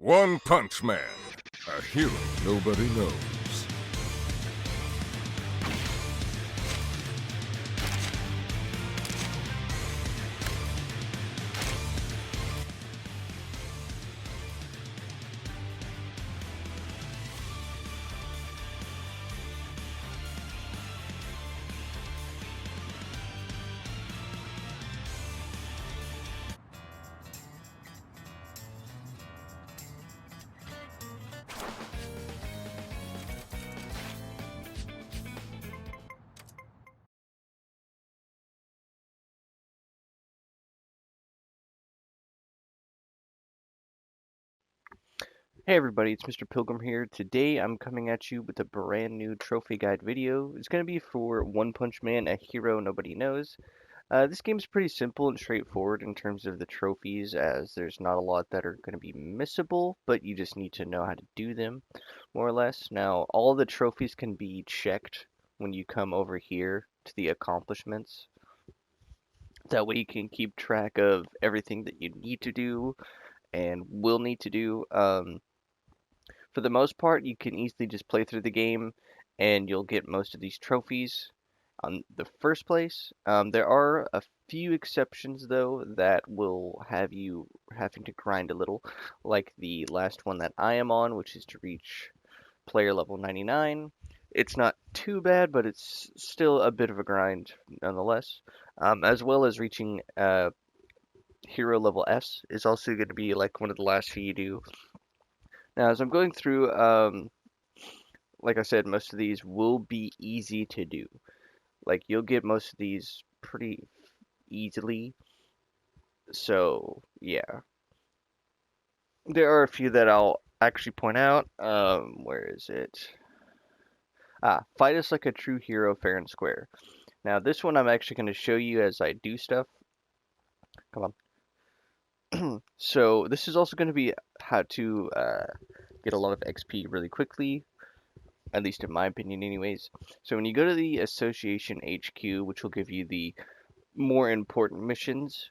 One Punch Man, a hero nobody knows. Hey everybody, it's Mr. Pilgrim here. Today I'm coming at you with a brand new trophy guide video. It's going to be for One Punch Man, a hero nobody knows. This game's pretty simple and straightforward in terms of the trophies, as there's not a lot that are going to be missable, but you just need to know how to do them, more or less. Now, all the trophies can be checked when you come over here to the accomplishments. That way you can keep track of everything that you need to do and will need to do. For the most part, you can easily just play through the game and you'll get most of these trophies on the first place. There are a few exceptions though that will have you having to grind a little, like the last one that I am on, which is to reach player level 99. It's not too bad, but it's still a bit of a grind nonetheless. As well as reaching hero level S is also going to be like one of the last few you do. Now, as I'm going through, like I said, most of these will be easy to do. Like, you'll get most of these pretty easily. So, yeah. There are a few that I'll actually point out. Where is it? Fight us like a true hero, fair and square. Now, this one I'm actually going to show you as I do stuff. Come on. So, this is also going to be how to get a lot of XP really quickly. At least in my opinion anyways. So when you go to the Association HQ, which will give you the more important missions,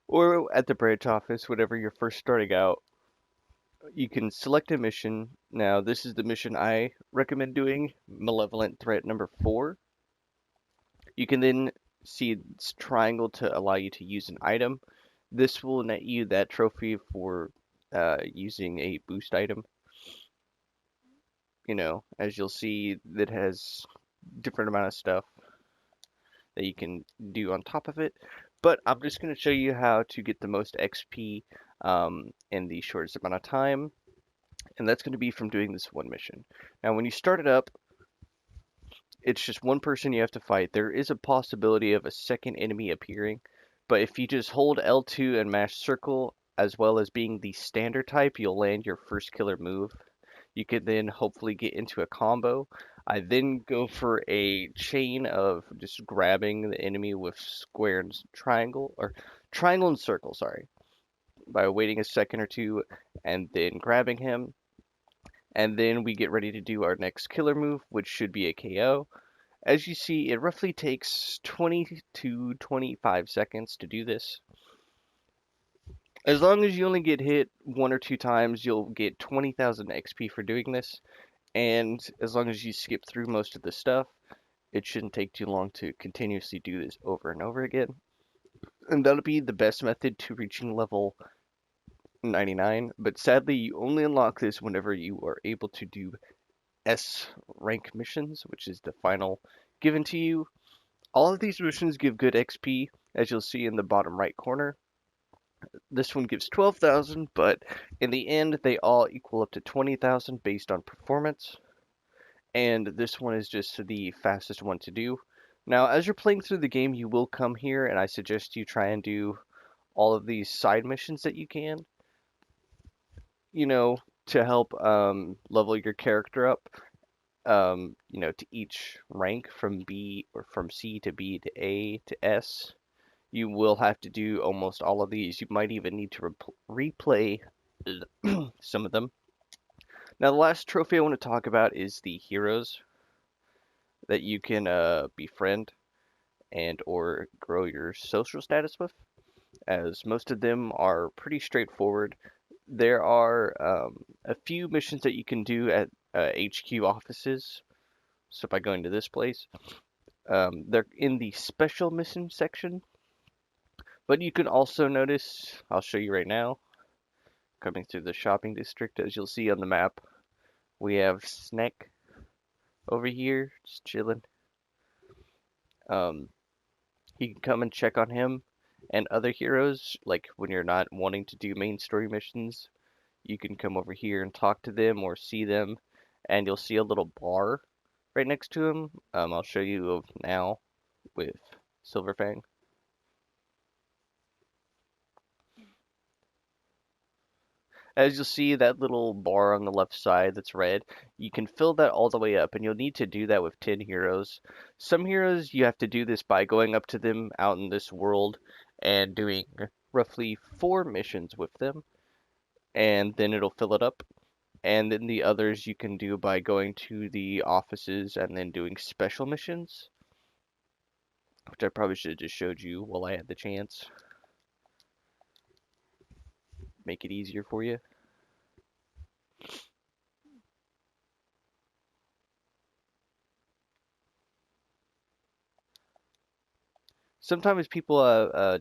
or at the branch office, whatever you're first starting out, you can select a mission. Now this is the mission I recommend doing, Malevolent Threat number 4. You can then see this triangle to allow you to use an item. This will net you that trophy for using a boost item. You know, as you'll see, that has different amount of stuff that you can do on top of it. But I'm just going to show you how to get the most XP in the shortest amount of time. And that's going to be from doing this one mission. Now, when you start it up, it's just one person you have to fight. There is a possibility of a second enemy appearing. But if you just hold L2 and mash circle, as well as being the standard type, you'll land your first killer move. You could then hopefully get into a combo. I then go for a chain of just grabbing the enemy with square and triangle, or triangle and circle, sorry, by waiting a second or two and then grabbing him. And then we get ready to do our next killer move, which should be a KO. As you see, it roughly takes 20 to 25 seconds to do this. As long as you only get hit 1 or 2 times, you'll get 20,000 XP for doing this. And as long as you skip through most of the stuff, it shouldn't take too long to continuously do this over and over again. And that'll be the best method to reaching level 99. But sadly, you only unlock this whenever you are able to do S rank missions, which is the final given to you. All of these missions give good XP, as you'll see in the bottom right corner. This one gives 12,000, but in the end, they all equal up to 20,000 based on performance. And this one is just the fastest one to do. Now, as you're playing through the game, you will come here, and I suggest you try and do all of these side missions that you can. You know, to help level your character up. You know, to each rank from B or from C to B to A to S. You will have to do almost all of these. You might even need to replay some of them. Now, the last trophy I want to talk about is the heroes that you can befriend and or grow your social status with, as most of them are pretty straightforward. there are a few missions that you can do at HQ offices. So by going to this place, they're in the special mission section. But you can also notice, I'll show you right now, coming through the shopping district, as you'll see on the map, we have Snack over here, just chilling. You can come and check on him and other heroes, like when you're not wanting to do main story missions, you can come over here and talk to them or see them, and you'll see a little bar right next to him. I'll show you now with Silverfang. As you'll see, that little bar on the left side that's red, you can fill that all the way up, and you'll need to do that with 10 heroes. Some heroes, you have to do this by going up to them out in this world and doing roughly 4 missions with them, and then it'll fill it up. And then the others you can do by going to the offices and then doing special missions, which I probably should have just showed you while I had the chance. Make it easier for you. Sometimes people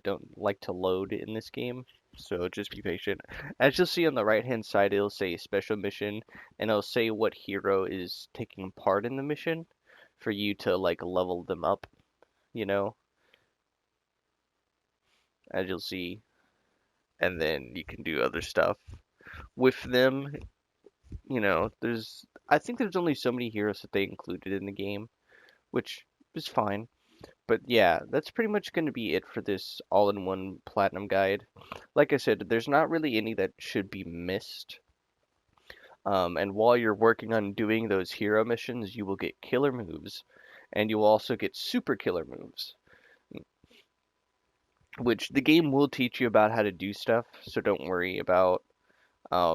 don't like to load in this game, so just be patient. As you'll see on the right hand side, it'll say special mission, and it'll say what hero is taking part in the mission for you to like level them up, you know, as you'll see. And then you can do other stuff with them. You know, I think there's only so many heroes that they included in the game, which is fine. But yeah, that's pretty much going to be it for this all-in-one platinum guide. Like I said, there's not really any that should be missed. And while you're working on doing those hero missions, you will get killer moves, and you will also get super killer moves, which the game will teach you about how to do stuff, so don't worry about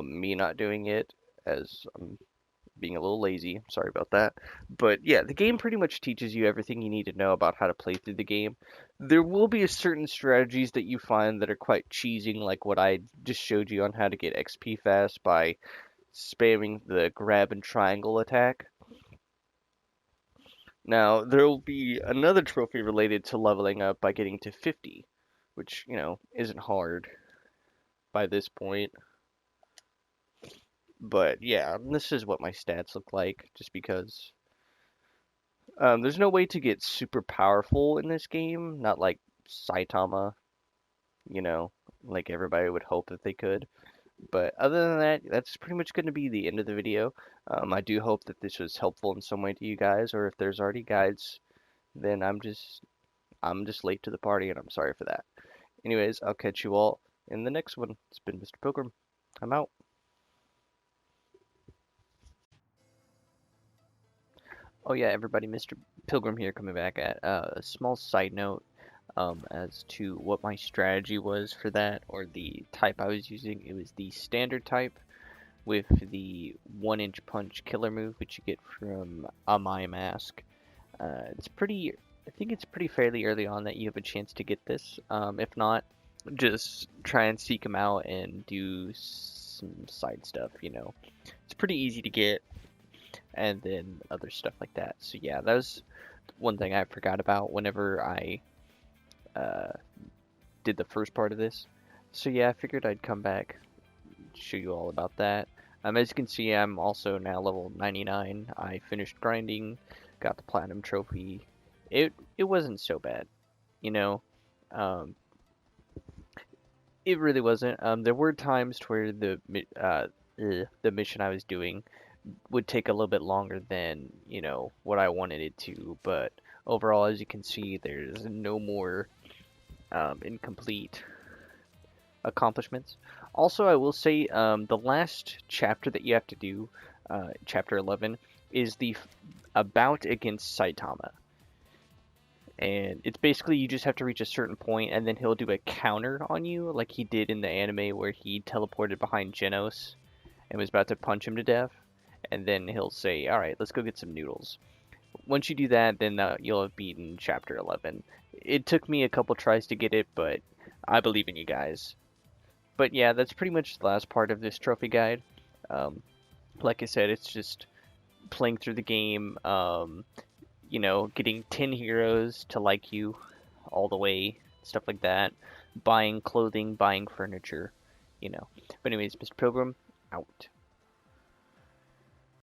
me not doing it, as I'm being a little lazy. Sorry about that. But yeah, the game pretty much teaches you everything you need to know about how to play through the game. There will be certain strategies that you find that are quite cheesing, like what I just showed you on how to get XP fast by spamming the grab and triangle attack. Now, there will be another trophy related to leveling up by getting to 50, which, you know, isn't hard by this point. But yeah, this is what my stats look like, just because there's no way to get super powerful in this game, not like Saitama, you know, like everybody would hope that they could. But other than that, that's pretty much going to be the end of the video. I do hope that this was helpful in some way to you guys, or if there's already guides, then I'm just late to the party, and I'm sorry for that. Anyways, I'll catch you all in the next one. It's been Mr. Pilgrim. I'm out. Oh yeah, everybody, Mr. Pilgrim here, coming back at a small side note as to what my strategy was for that, or the type I was using. It was the standard type with the 1-inch punch killer move, which you get from a My Mask. It's pretty, I think it's pretty fairly early on that you have a chance to get this. If not, just try and seek them out and do some side stuff, you know. It's pretty easy to get, and then other stuff like that. So yeah, that was one thing I forgot about whenever I did the first part of this. So yeah, I figured I'd come back, show you all about that. As you can see, I'm also now level 99. I finished grinding, got the platinum trophy. It wasn't so bad, you know. It really wasn't. There were times where the mission I was doing would take a little bit longer than, you know, what I wanted it to, but overall, as you can see, there's no more incomplete accomplishments. Also, I will say the last chapter that you have to do, chapter 11, is the bout against Saitama. And it's basically you just have to reach a certain point, and then he'll do a counter on you, like he did in the anime where he teleported behind Genos and was about to punch him to death. And then he'll say, alright, let's go get some noodles. Once you do that, then you'll have beaten chapter 11. It took me a couple tries to get it, but I believe in you guys. But yeah, that's pretty much the last part of this trophy guide. Um, like I said, it's just playing through the game, you know, getting 10 heroes to like you all the way, stuff like that. Buying clothing, buying furniture, you know. But anyways, Mr. Pilgrim, out.